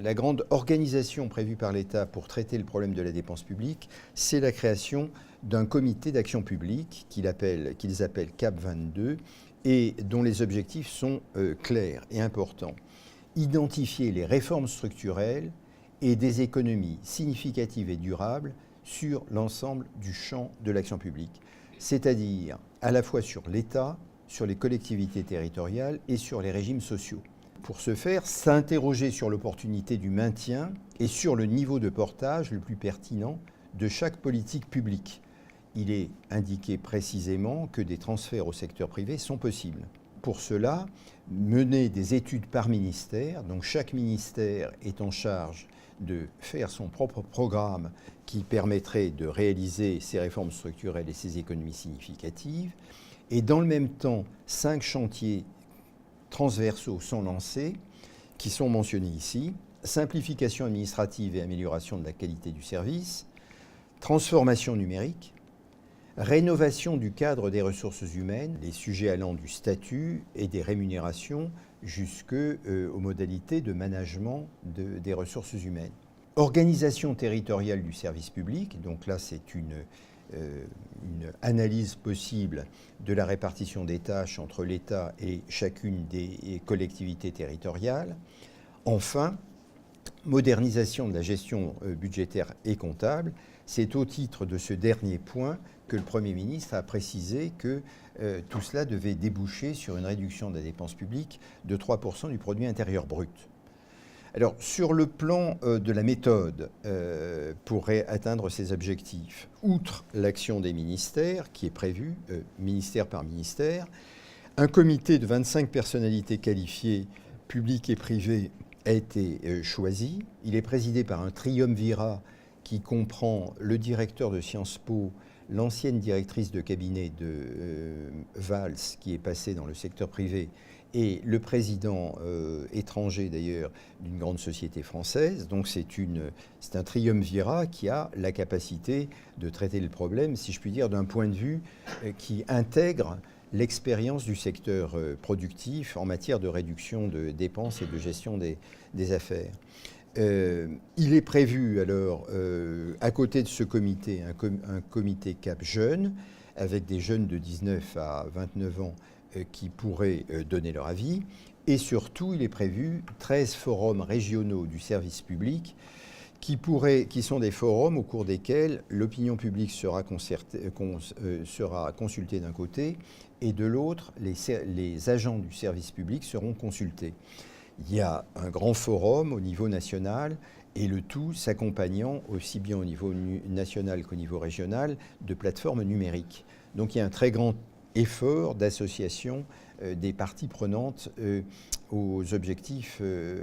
La grande organisation prévue par l'État pour traiter le problème de la dépense publique, c'est la création d'un comité d'action publique qu'ils appellent CAP 22 et dont les objectifs sont clairs et importants. Identifier les réformes structurelles et des économies significatives et durables sur l'ensemble du champ de l'action publique, c'est-à-dire à la fois sur l'État, sur les collectivités territoriales et sur les régimes sociaux. Pour ce faire, s'interroger sur l'opportunité du maintien et sur le niveau de portage le plus pertinent de chaque politique publique. Il est indiqué précisément que des transferts au secteur privé sont possibles. Pour cela, mener des études par ministère, donc chaque ministère est en charge de faire son propre programme qui permettrait de réaliser ces réformes structurelles et ces économies significatives. Et dans le même temps, 5 chantiers transversaux sont lancés, qui sont mentionnés ici. Simplification administrative et amélioration de la qualité du service, transformation numérique, rénovation du cadre des ressources humaines, les sujets allant du statut et des rémunérations jusqu'aux modalités de management des ressources humaines. Organisation territoriale du service public, donc là c'est une analyse possible de la répartition des tâches entre l'État et chacune des collectivités territoriales. Enfin, modernisation de la gestion budgétaire et comptable. C'est au titre de ce dernier point que le Premier ministre a précisé que tout cela devait déboucher sur une réduction de la dépense publique de 3% du produit intérieur brut. Alors, sur le plan de la méthode pour atteindre ces objectifs, outre l'action des ministères qui est prévue, ministère par ministère, un comité de 25 personnalités qualifiées, publiques et privées, a été choisi. Il est présidé par un triumvirat qui comprend le directeur de Sciences Po, l'ancienne directrice de cabinet de Valls, qui est passée dans le secteur privé, et le président étranger d'ailleurs d'une grande société française. Donc c'est un triumvirat qui a la capacité de traiter le problème, si je puis dire, d'un point de vue qui intègre l'expérience du secteur productif en matière de réduction de dépenses et de gestion des affaires. Il est prévu alors, à côté de ce comité, un comité CAP Jeunes, avec des jeunes de 19 à 29 ans qui pourraient donner leur avis. Et surtout, il est prévu 13 forums régionaux du service public qui sont des forums au cours desquels l'opinion publique sera consultée d'un côté et de l'autre, les agents du service public seront consultés. Il y a un grand forum au niveau national et le tout s'accompagnant aussi bien au niveau national qu'au niveau régional de plateformes numériques. Donc il y a un très grand effort d'association des parties prenantes aux objectifs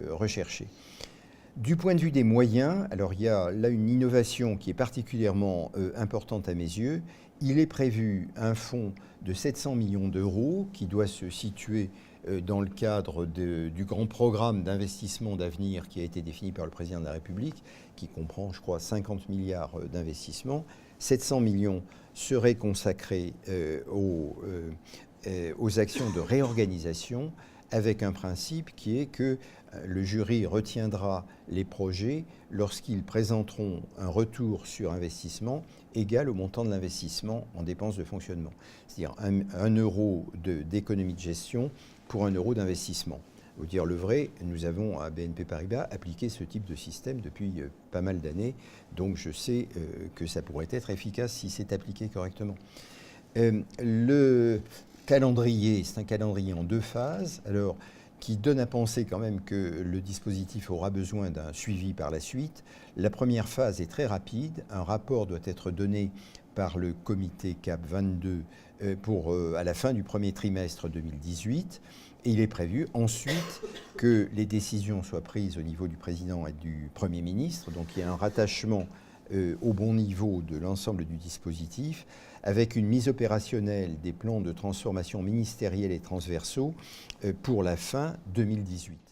recherchés. Du point de vue des moyens, alors il y a là une innovation qui est particulièrement importante à mes yeux. Il est prévu un fonds de 700 millions d'euros qui doit se situer dans le cadre du grand programme d'investissement d'avenir qui a été défini par le président de la République, qui comprend, je crois, 50 milliards d'investissements. 700 millions seraient consacrés aux actions de réorganisation, avec un principe qui est que le jury retiendra les projets lorsqu'ils présenteront un retour sur investissement égal au montant de l'investissement en dépenses de fonctionnement. C'est-à-dire 1 euro d'économie de gestion pour 1 euro d'investissement. Vous dire le vrai, nous avons à BNP Paribas appliqué ce type de système depuis pas mal d'années, donc je sais que ça pourrait être efficace si c'est appliqué correctement. Le calendrier, c'est un calendrier en 2 phases, alors qui donne à penser quand même que le dispositif aura besoin d'un suivi par la suite. La première phase est très rapide. Un rapport doit être donné par le comité CAP 22 à la fin du premier trimestre 2018. Et il est prévu ensuite que les décisions soient prises au niveau du président et du Premier ministre. Donc il y a un rattachement au bon niveau de l'ensemble du dispositif, avec une mise opérationnelle des plans de transformation ministérielle et transversaux pour la fin 2018.